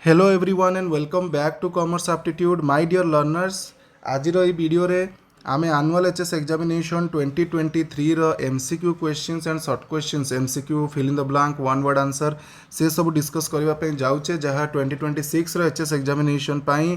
Hello everyone and welcome back to commerce aptitude my dear learners. आज video रे आमे annual HS examination 2023 रो MCQ questions and short questions MCQ fill in the blank one word answer से सब discuss करबा पे जाउचे जहाँ 2026 रो एचएस एग्जामिनेशन पाई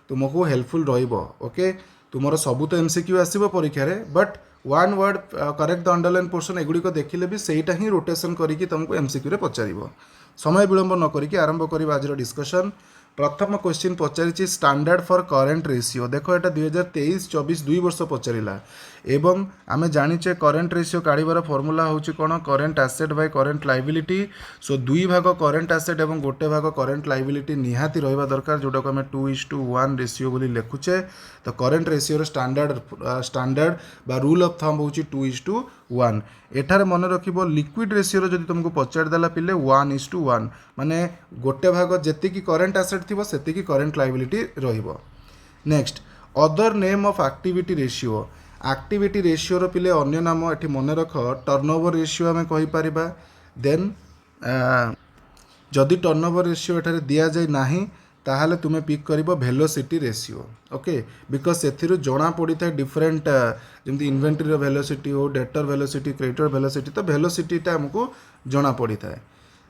तुमको हेल्पफुल रहिबो। ओके, तुमरो सबु तो एमसीक्यू आसीबो परीक्षा रे, but one word correct the underline portion एगुड़िक देखिले भी सेटा ही रोटेशन करिकी तुमको एमसीक्यू रे पचारिबो। समय विलंब न करिकी आरंभ करिबा आज डिस्कशन। प्रथम क्वेश्चन पचारिछि स्टैंडर्ड फॉर करेंट रेशियो। देखो एटा 2023-24 दुई वर्ष पचारिला एवं आमे जानिचे करेंट रेशियो काढिबार फॉर्मूला होउछि कोन, current asset by current liability. So दुई भाग करेंट एसेट एवं गोटे भाग करेंट लायबिलिटी निहाती रहबा दरकार, जोटा को आमे 2:1 रेशियो बोली लेखुचे। तो करेंट रेशियो रो स्टैंडर्ड बा रूल ऑफ थंब होउछि 2:1। एठारे मन रखिबो लिक्विड रेशियो जदि तुमको पचार देला पिले 1:1, माने गोटे भाग जेतिकी करेंट एसेट थिबो सेतिकी करेंट लायबिलिटी रहिबो। Next other name of activity ratio. Activity ratio रो पिले अन्य नाम एठी मन रख टर्नओवर रेशियो आमे कहि परिबा। देन जदि टर्नओवर रेशियो एठारे दिया जाय नाही ताहले तुमे पिक करिबो वेलोसिटी रेशियो। ओके, बिकॉज सेथिरु जणा पड़ी था डिफरेंट जेमति इन्वेंटरी रो वेलोसिटी हो, डेटर वेलोसिटी, क्रेडिटर वेलोसिटी, तो वेलोसिटीटा हमको जणा पड़ी था।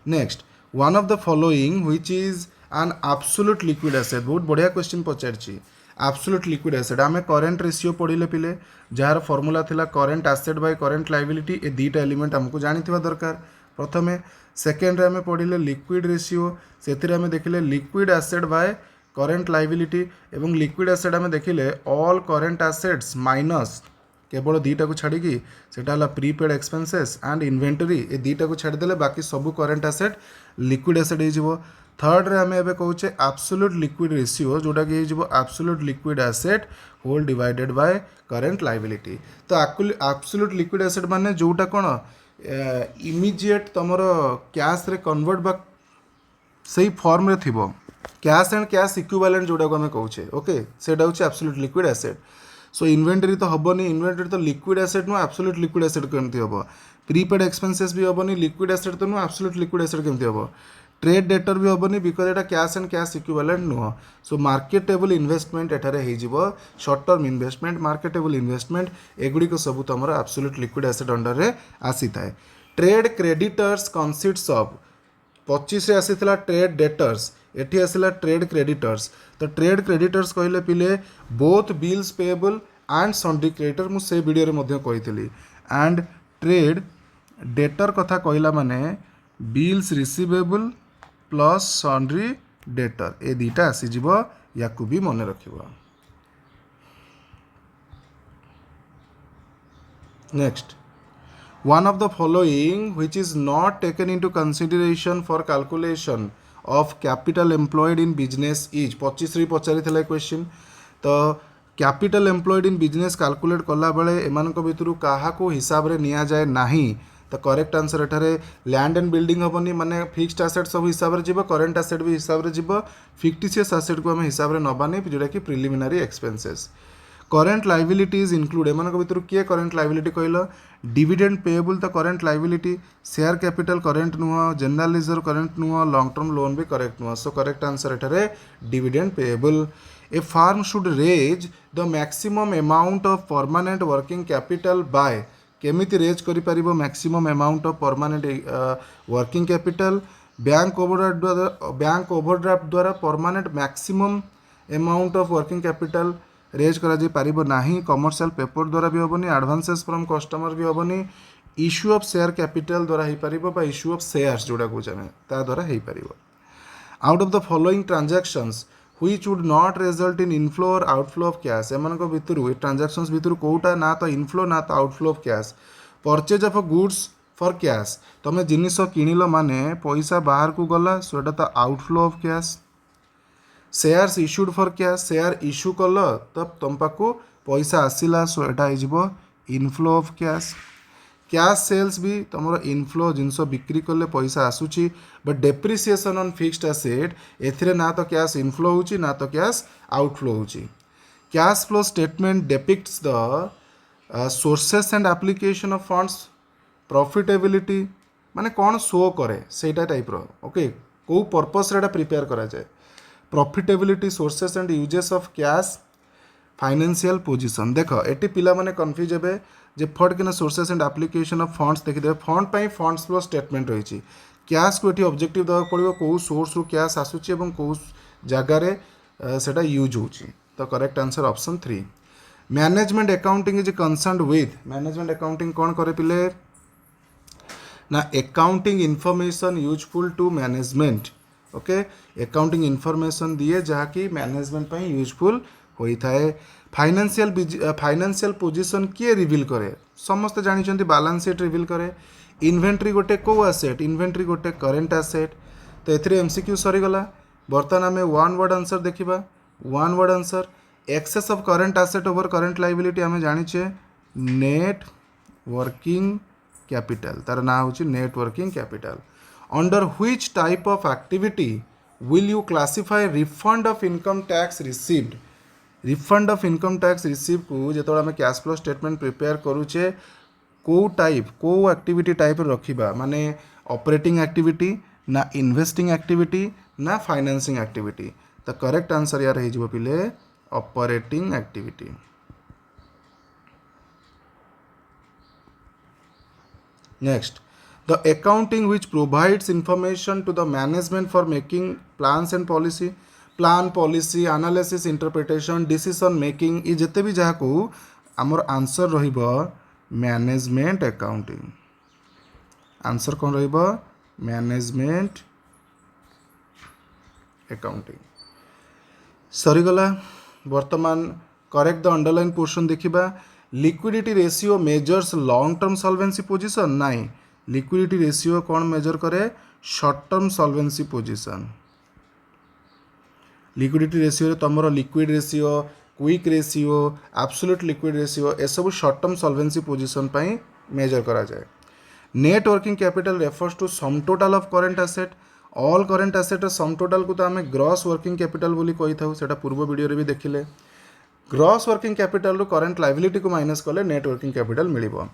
Next one of the following which is an absolute liquid asset. बहुत बढ़िया क्वेश्चन पचारछि। एब्सोल्यूट लिक्विड एसेट आमे करेंट रेशियो पढ़िले पिले जार फॉर्मूला थिला current asset by current liability. ए दुईटा एलिमेंट हमको जानिथिबा दरकार प्रथमे। सेकेंड रे आमे पढ़िले लिक्विड रेशियो, सेथिरे आमे देखिले liquid asset by current liability एवं लिक्विड एसेट आमे देखिले ऑल करेंट एसेट्स माइनस केवल दुईटा को छाड़ी सेटा प्रीपेड एक्सपेंसेस एंड इन्वेंटरी। ए दुईटा को छाड़देले बाकी सबू करेंट एसेट लिक्विड एसेट हो। थर्ड रे आमे एबे कहूचे एब्सोल्यूट लिक्विड रेशियो, जोटा कि हो absolute liquid asset whole divided by current liability. तो एब्सोल्यूट लिक्विड एसेट माने जोटा कोन इमीडिएट तमर कैश रे कन्वर्ट बा सही फॉर्म रे थिबो, कैश एंड कैश इक्विवेलेंट जोटा को आमे कहूचे। ओके, सेटा होचे एब्सोल्यूट लिक्विड एसेट। सो इन्वेंटरी तो हबनी, इन्वेंटरी तो लिक्विड एसेट नु एब्सोल्यूट लिक्विड एसेट केमती हबो। प्रीपेड एक्सपेंसेस भी हबनी, लिक्विड एसेट तो नु एब्सोल्यूट लिक्विड एसेट केमती हबो। ट्रेड डेटर भी हबनी बिकॉज एटा कैश एंड कैश इक्विवेलेंट नुह। सो मार्केटेबल इन्वेस्टमेंट एठारे हेजिबो, short term investment, marketable investment, एगुडी को सब तो हमर एब्सोल्यूट लिक्विड एसेट अंडर रे आसी थाए। ट्रेड क्रेडिटर्स कंसिस्ट्स ऑफ 25 रे आसीथिला ट्रेड डेटर्स, एठी आसिला ट्रेड क्रेडिटर्स। तो ट्रेड क्रेडिटर्स कहले पिले both bills payable and sundry creditor, मु से वीडियो रे मध्य कहितली। एंड ट्रेड डेटर कथा कहला माने bills receivable plus sundry debtor, ए दुईटा आसी जिवो, याकू भी मन रखिबो। Next one of the following which is not taken into consideration for calculation of capital employed in business is 25 री पचारि थिला क्वेश्चन। तो capital employed in business calculate कला बेले एमानक भितरु काहाको हिसाब रे निया जाए नाही। तो करेक्ट आंसर एठारे लैंड एंड बिल्डिंग हबनी, माने फिक्स्ड एसेट सब हिसाब रे जिवो, करेंट एसेट भी हिसाब रे जिवो, फिक्टिशियस एसेट को हम हिसाब रे नबानी जोटा कि preliminary expenses. Current liabilities include एमानक भितरु किए करेंट लायबिलिटी कहलो, डिविडेंड पेएबल तो current liability, share capital current नुह, जनरल रिजर्व करेंट नुह, लॉन्ग टर्म लोन भी करेक्ट नुह। सो करेक्ट आंसर एठारे dividend payable. A firm should raise the maximum amount of permanent working capital by, केमिति raise करि परिबो maximum amount of permanent working capital. Bank overdraft द्वारा permanent maximum amount of working capital raise करा जाई पारिबो नाही। Commercial paper द्वारा भी हबनी, advances from customer भी हबनी, इश्यू ऑफ शेयर कैपिटल द्वारा ही पारिबो बा इश्यू ऑफ शेयर्स जोड़ा को जाने ता द्वारा ही पारिबो। Out of the following transactions which would not result in inflow और आउटफ्लो ऑफ कैश, एमान को भितरु ए ट्रांजैक्शंस भितरु कोटा ना तो इनफ्लो ना तो outflow of cash. Purchase of goods for cash, तमे जिनिस किनिलो माने पैसा बाहर को गला, सो एटा तो outflow of cash. Shares issued for cash, share issue कल तो तुम पाखु पैसा आसिला, सो एटा हो inflow of cash. Cash sales भी तुम इनफ्लो, जिनस बिक्री कले पैसा आसूची, but depreciation on fixed asset एथिरे ना तो कैश इनफ्लो होची ना तो कैश आउटफ्लो होची। Cash flow statement depicts the sources and application of funds, profitability माने कौन शो करे सेटा टाइप रो। ओके, को पर्पस रे प्रिपेयर करा जाए। Profitability sources and uses of cash financial position देख एटी पिला माने कन्फ्यूज हे जे फट किना sources and application of funds देखिदे फंड पाई फंड्स फ्लो स्टेटमेंट रही कैश को एटी ऑब्जेक्टिव देवा पड़ो कौ सोर्स रु कैश आसुची एवं कौ जगार सेटा यूज होची तो correct answer option 3 management accounting is concerned with management accounting कौन करे पिले ना accounting information useful to management okay accounting information दिए जहाँकि मैनेजमेंट पाई यूजफुल होता है फाइनेंशियल पोजीशन किए रिवील करे समस्त जानी बैलेंस शीट रिवील करे इन्वेंटरी गोटे को एसेट इन्वेंटरी गोटे करेंट एसेट तो एथरे एमसीक्यू सरीगला बर्तमान आम वन वर्ड आंसर देखा one word answer excess of current asset over current liability आम जाने नेट वर्किंग कैपिटल तार ना हूँ net working capital under which type of activity will you classify refund of income tax received refund of income tax receive को जो आम cash flow statement prepare करूचे को टाइप को एक्टिविटी टाइप रखा माने ऑपरेटिंग एक्टिविटी ना इन्वेस्टिंग एक्टिविटी ना फाइनेंसिंग एक्टिविटी तो करेक्ट आंसर यार हो पिले operating activity next the accounting which provides information to the management for making plans and policy plan policy analysis interpretation decision making ये जिते भी जहाँ को आमर आंसर रहिबो मैनेजमेंट अकाउंटिंग आंसर कौन रहिबो मैनेजमेंट अकाउंटिंग सरीगला वर्तमान करेक्ट द अंडरलाइन पोर्शन देखिबा liquidity ratio measures long term solvency position नहीं लिक्विडिटी रेशियो कौन मेजर करे short term solvency position liquidity ratio तुमर liquid ratio quick ratio absolute liquid ratio ए सब शॉर्ट टर्म सॉल्वेंसी पोजीशन पाई measure करा जाए net working capital refers to sum total of current asset all current asset sum total को तो आम gross working capital बोली कही था सेटा पूर्व वीडियो रे भी देखिले ग्रॉस वर्किंग कैपिटल रू करेंट लायबिलिटी को माइनस कले नेट वर्किंग कैपिटल मिलिबो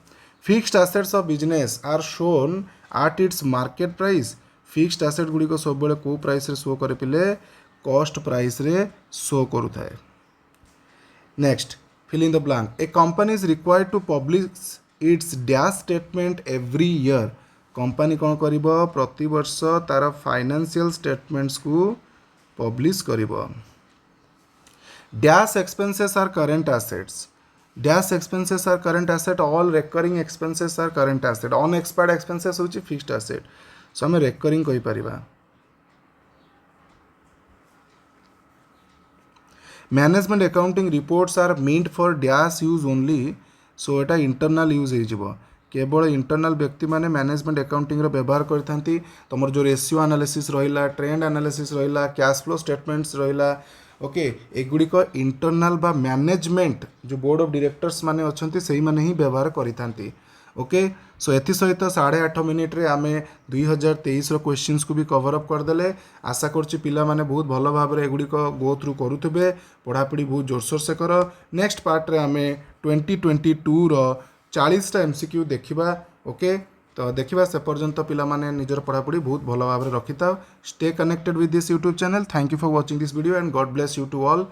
fixed assets of business are shown at its market price fixed asset गुडी को सब बेले को प्राइस रे शो करे पिले कॉस्ट प्राइस रे शो करू थाए next fill in the blank a company is required to publish its dash statement every year company कौन करिबो प्रति वर्ष तार फाइनेंशियल स्टेटमेंट्स को पब्लिश करिबो dash expenses are current assets dash expenses are current asset all recurring expenses are current asset unexpired expenses होची fixed asset सो हमें रेकरिंग कहि परिबा management accounting reports are meant for dash use only so एटा internal use हो केवल internal व्यक्ति माने मैनेजमेंट अकाउंटिंग व्यवहार करथांती तुमर जो रेशियो एनालिसिस रहिला ट्रेंड एनालिसिस रहिला कैश फ्लो स्टेटमेंट्स रहिला ओके एगुड़िक इंटरनल बा मैनेजमेंट जो बोर्ड ऑफ डायरेक्टर्स माने अछंती सेही माने ही व्यवहार करिथांती ओके सो एथि सहित 8.5 मिनिट रे आमे 2023 रो क्वेश्चंस को भी कवर अप करदेले आशा करछि पिला माने बहुत भलो भाव रे एगुड़िक गो थ्रू करूथबे पढ़ापढ़ी बहुत जोरसोर से कर नेक्स्ट पार्ट रे आमे 2022 रो 40 टा एमसीक्यू देखिबा ओके तो देखिबा से पर्यंत पिला माने निजर पढ़ापढ़ी बहुत भलो भाव रे रखिता stay connected with this YouTube channel thank you for watching this video and God bless you to all